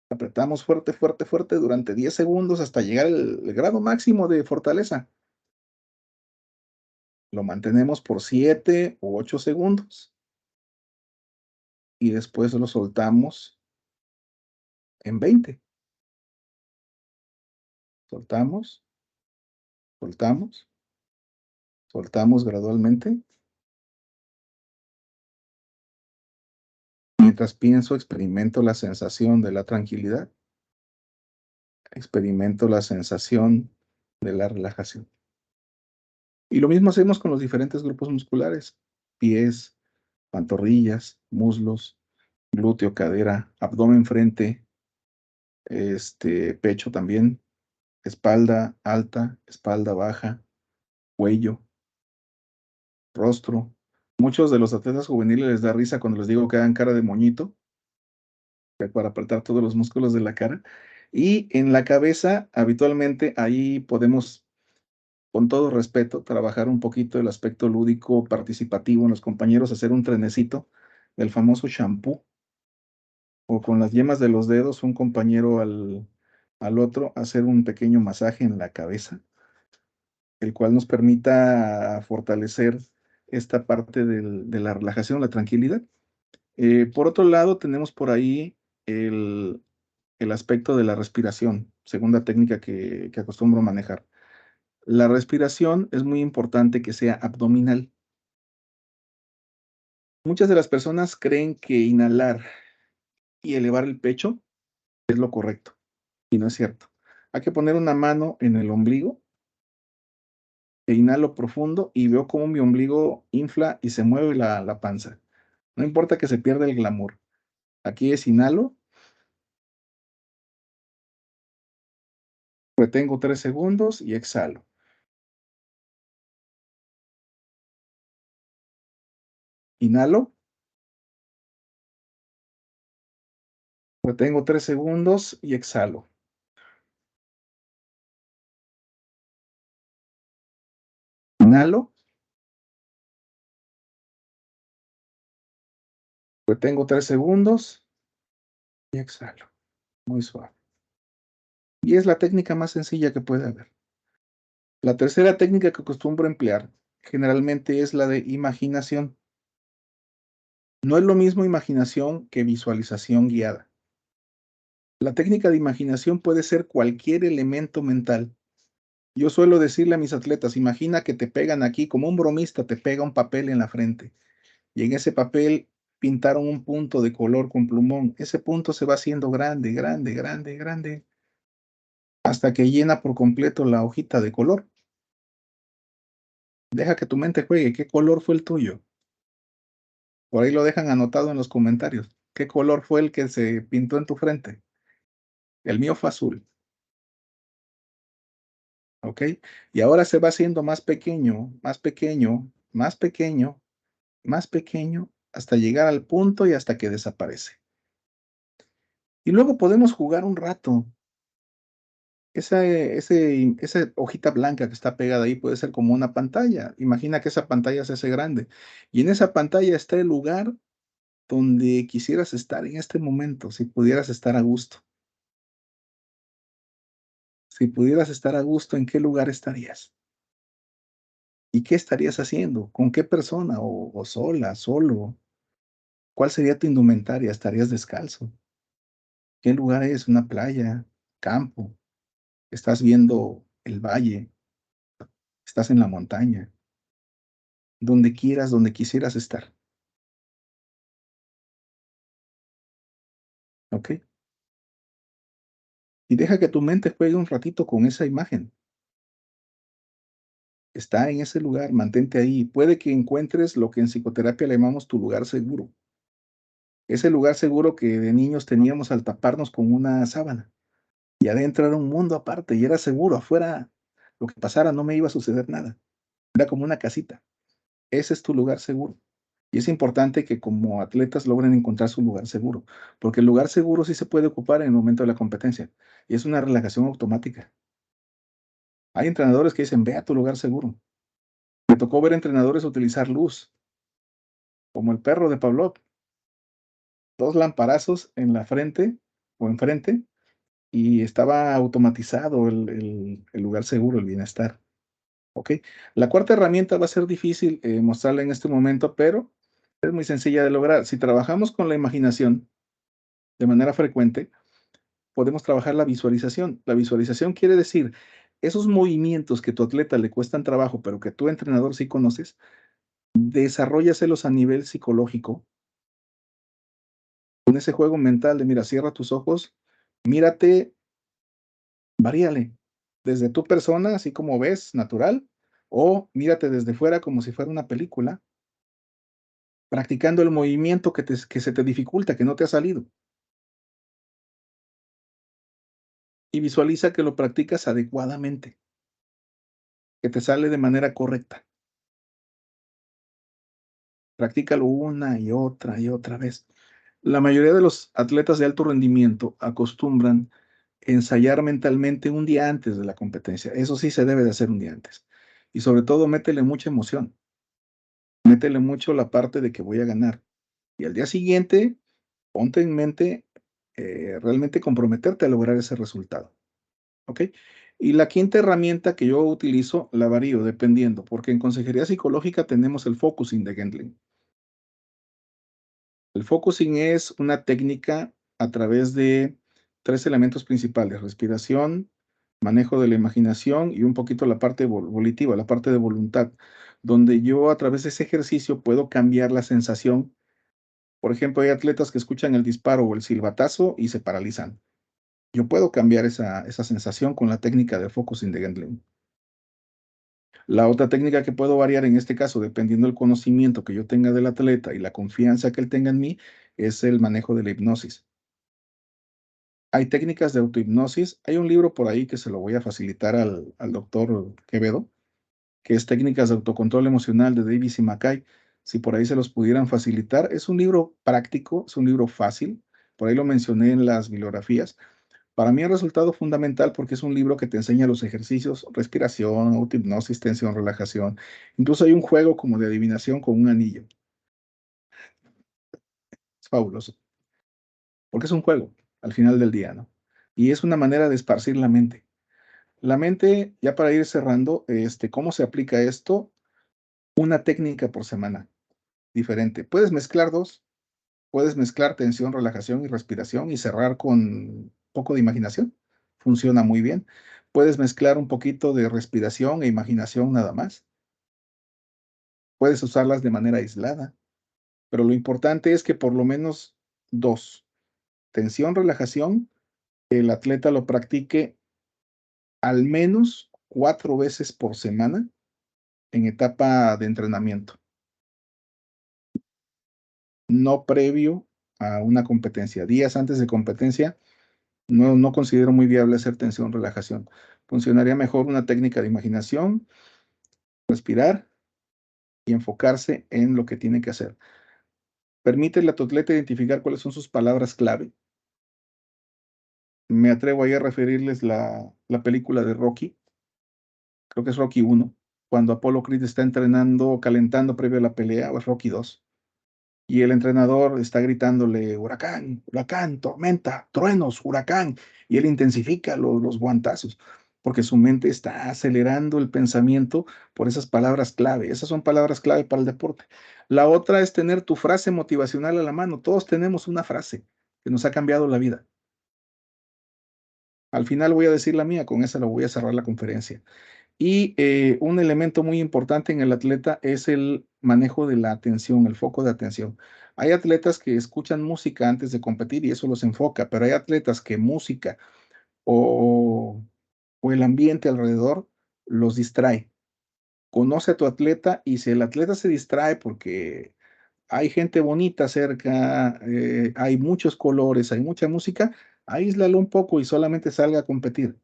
Apretamos fuerte, fuerte, fuerte durante 10 segundos hasta llegar al grado máximo de fortaleza. Lo mantenemos por 7 u 8 segundos y después lo soltamos en 20. Soltamos, soltamos, soltamos gradualmente. Mientras pienso, experimento la sensación de la tranquilidad, experimento la sensación de la relajación. Y lo mismo hacemos con los diferentes grupos musculares, pies, pantorrillas, muslos, glúteo, cadera, abdomen, frente, pecho también, espalda alta, espalda baja, cuello, rostro. Muchos de los atletas juveniles les da risa cuando les digo que hagan cara de moñito, para apretar todos los músculos de la cara. Y en la cabeza, habitualmente, ahí podemos, con todo respeto, trabajar un poquito el aspecto lúdico, participativo en los compañeros, hacer un trenecito del famoso champú, o con las yemas de los dedos, un compañero al otro, hacer un pequeño masaje en la cabeza, el cual nos permita fortalecer esta parte de la relajación, la tranquilidad. Por otro lado, tenemos por ahí el, el aspecto de la respiración, segunda técnica que acostumbro manejar. La respiración es muy importante que sea abdominal. Muchas de las personas creen que inhalar y elevar el pecho es lo correcto, y no es cierto. Hay que poner una mano en el ombligo e inhalo profundo y veo cómo mi ombligo infla y se mueve la panza. No importa que se pierda el glamour. Aquí es inhalo, retengo 3 segundos y exhalo. Inhalo, Retengo 3 segundos y exhalo. Inhalo, retengo 3 segundos y exhalo. Muy suave. Y es la técnica más sencilla que puede haber. La tercera técnica que acostumbro emplear generalmente es la de imaginación. No es lo mismo imaginación que visualización guiada. La técnica de imaginación puede ser cualquier elemento mental. Yo suelo decirle a mis atletas, imagina que te pegan aquí, como un bromista te pega un papel en la frente y en ese papel pintaron un punto de color con plumón. Ese punto se va haciendo grande, grande, grande, grande, hasta que llena por completo la hojita de color. Deja que tu mente juegue. ¿Qué color fue el tuyo? Por ahí lo dejan anotado en los comentarios. ¿Qué color fue el que se pintó en tu frente? El mío fue azul, ¿ok? Y ahora se va haciendo más pequeño, más pequeño, más pequeño, más pequeño, hasta llegar al punto y hasta que desaparece. Y luego podemos jugar un rato. Esa hojita blanca que está pegada ahí puede ser como una pantalla. Imagina que esa pantalla se hace grande. Y en esa pantalla está el lugar donde quisieras estar en este momento, si pudieras estar a gusto. Si pudieras estar a gusto, ¿en qué lugar estarías? ¿Y qué estarías haciendo? ¿Con qué persona? ¿O sola, solo? ¿Cuál sería tu indumentaria? ¿Estarías descalzo? ¿Qué lugar es? ¿Una playa? ¿Campo? ¿Estás viendo el valle? ¿Estás en la montaña? Donde quieras, donde quisieras estar, ¿ok? Y deja que tu mente juegue un ratito con esa imagen. Está en ese lugar, mantente ahí. Puede que encuentres lo que en psicoterapia le llamamos tu lugar seguro. Ese lugar seguro que de niños teníamos al taparnos con una sábana. Y adentro era un mundo aparte y era seguro. Afuera, lo que pasara no me iba a suceder nada. Era como una casita. Ese es tu lugar seguro. Y es importante que como atletas logren encontrar su lugar seguro, porque el lugar seguro sí se puede ocupar en el momento de la competencia. Y es una relajación automática. Hay entrenadores que dicen, ve a tu lugar seguro. Me tocó ver entrenadores utilizar luz, como el perro de Pavlov, 2 lamparazos en la frente o enfrente, y estaba automatizado el lugar seguro, el bienestar, ¿ok? La cuarta herramienta va a ser difícil, mostrarla en este momento, pero es muy sencilla de lograr. Si trabajamos con la imaginación de manera frecuente, podemos trabajar la visualización. La visualización quiere decir, esos movimientos que tu atleta le cuestan trabajo, pero que tú, entrenador, sí conoces, desarróllaselos a nivel psicológico, con ese juego mental de, mira, cierra tus ojos, mírate, varíale, desde tu persona, así como ves, natural, o mírate desde fuera como si fuera una película, practicando el movimiento que se te dificulta, que no te ha salido, y visualiza que lo practicas adecuadamente, que te sale de manera correcta. Practícalo una y otra vez. La mayoría de los atletas de alto rendimiento acostumbran ensayar mentalmente un día antes de la competencia. Eso sí se debe de hacer un día antes. Y sobre todo, métele mucha emoción. Métele mucho la parte de que voy a ganar. Y al día siguiente, ponte en mente realmente comprometerte a lograr ese resultado. ¿Ok? Y la quinta herramienta que yo utilizo la varío dependiendo, porque en consejería psicológica tenemos el focusing de Gendling. El focusing es una técnica a través de 3 elementos principales: respiración, manejo de la imaginación y un poquito la parte volitiva, la parte de voluntad, donde yo a través de ese ejercicio puedo cambiar la sensación. Por ejemplo, hay atletas que escuchan el disparo o el silbatazo y se paralizan. Yo puedo cambiar esa sensación con la técnica de focusing de Gendling. La otra técnica que puedo variar en este caso, dependiendo del conocimiento que yo tenga del atleta y la confianza que él tenga en mí, es el manejo de la hipnosis. Hay técnicas de autohipnosis. Hay un libro por ahí que se lo voy a facilitar al doctor Quevedo, que es Técnicas de Autocontrol Emocional de Davis y Mackay. Si por ahí se los pudieran facilitar, es un libro práctico, es un libro fácil, por ahí lo mencioné en las bibliografías. Para mí ha resultado fundamental porque es un libro que te enseña los ejercicios, respiración, autohipnosis, tensión, relajación. Incluso hay un juego como de adivinación con un anillo. Es fabuloso, porque es un juego al final del día, ¿no? Y es una manera de esparcir la mente. La mente, ya para ir cerrando, ¿cómo se aplica esto? Una técnica por semana, diferente. Puedes mezclar dos, puedes mezclar tensión, relajación y respiración y cerrar con un poco de imaginación. Funciona muy bien. Puedes mezclar un poquito de respiración e imaginación nada más. Puedes usarlas de manera aislada, pero lo importante es que por lo menos dos, tensión, relajación, el atleta lo practique al menos 4 veces por semana en etapa de entrenamiento, no previo a una competencia. Días antes de competencia, no considero muy viable hacer tensión, relajación. Funcionaría mejor una técnica de imaginación, respirar y enfocarse en lo que tiene que hacer. Permítele a tu atleta identificar cuáles son sus palabras clave. Me atrevo ahí a referirles la película de Rocky, creo que es Rocky 1, cuando Apollo Creed está entrenando, calentando previo a la pelea, o es Rocky 2, y el entrenador está gritándole, huracán, huracán, tormenta, truenos, huracán, y él intensifica los guantazos, porque su mente está acelerando el pensamiento por esas palabras clave. Esas son palabras clave para el deporte. La otra es tener tu frase motivacional a la mano. Todos tenemos una frase que nos ha cambiado la vida. Al final voy a decir la mía, con esa lo voy a cerrar la conferencia. Y un elemento muy importante en el atleta es el manejo de la atención, el foco de atención. Hay atletas que escuchan música antes de competir y eso los enfoca, pero hay atletas que música o, o el ambiente alrededor los distrae. Conoce a tu atleta y si el atleta se distrae porque hay gente bonita cerca, hay muchos colores, hay mucha música, aíslalo un poco y solamente salga a competir.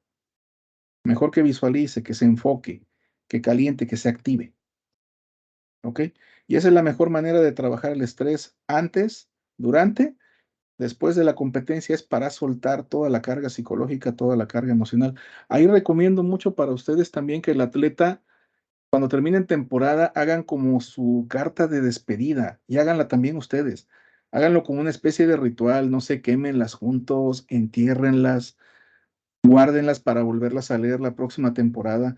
Mejor que visualice, que se enfoque, que caliente, que se active, ¿ok? Y esa es la mejor manera de trabajar el estrés antes, durante, después de la competencia, es para soltar toda la carga psicológica, toda la carga emocional. Ahí recomiendo mucho para ustedes también que el atleta, cuando terminen temporada, hagan como su carta de despedida y háganla también ustedes. Háganlo como una especie de ritual, no sé, quémenlas juntos, entiérrenlas, guárdenlas para volverlas a leer la próxima temporada.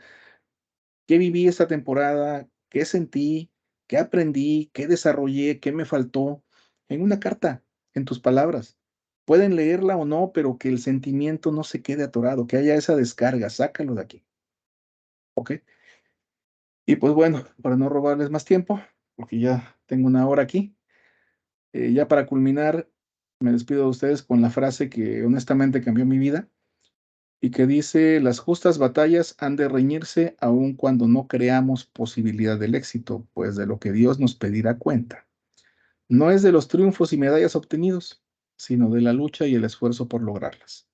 ¿Qué viví esta temporada? ¿Qué sentí? ¿Qué aprendí? ¿Qué desarrollé? ¿Qué me faltó? En una carta, en tus palabras. Pueden leerla o no, pero que el sentimiento no se quede atorado, que haya esa descarga, sácalo de aquí, ¿ok? Y pues bueno, para no robarles más tiempo, porque ya tengo una hora aquí, ya para culminar, me despido de ustedes con la frase que honestamente cambió mi vida y que dice, las justas batallas han de reñirse aun cuando no creamos posibilidad del éxito, pues de lo que Dios nos pedirá cuenta. No es de los triunfos y medallas obtenidos, sino de la lucha y el esfuerzo por lograrlas.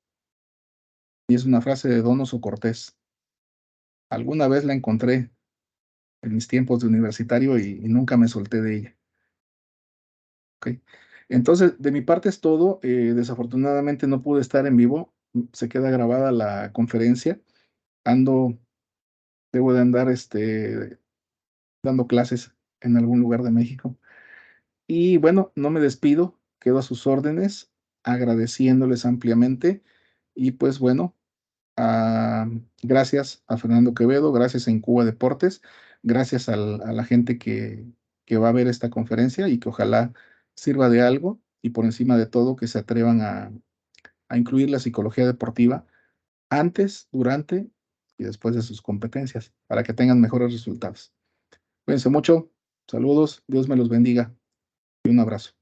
Y es una frase de Donoso Cortés. Alguna vez la encontré en mis tiempos de universitario y nunca me solté de ella. ¿Ok? Entonces, de mi parte es todo. Desafortunadamente no pude estar en vivo. Se queda grabada la conferencia. Ando, debo de andar dando clases en algún lugar de México. Y bueno, no me despido, quedo a sus órdenes, agradeciéndoles ampliamente. Y pues bueno, gracias a Fernando Quevedo, gracias a Incuba Deportes, gracias a la gente que va a ver esta conferencia y que ojalá sirva de algo y por encima de todo que se atrevan a incluir la psicología deportiva antes, durante y después de sus competencias para que tengan mejores resultados. Cuídense mucho, saludos, Dios me los bendiga y un abrazo.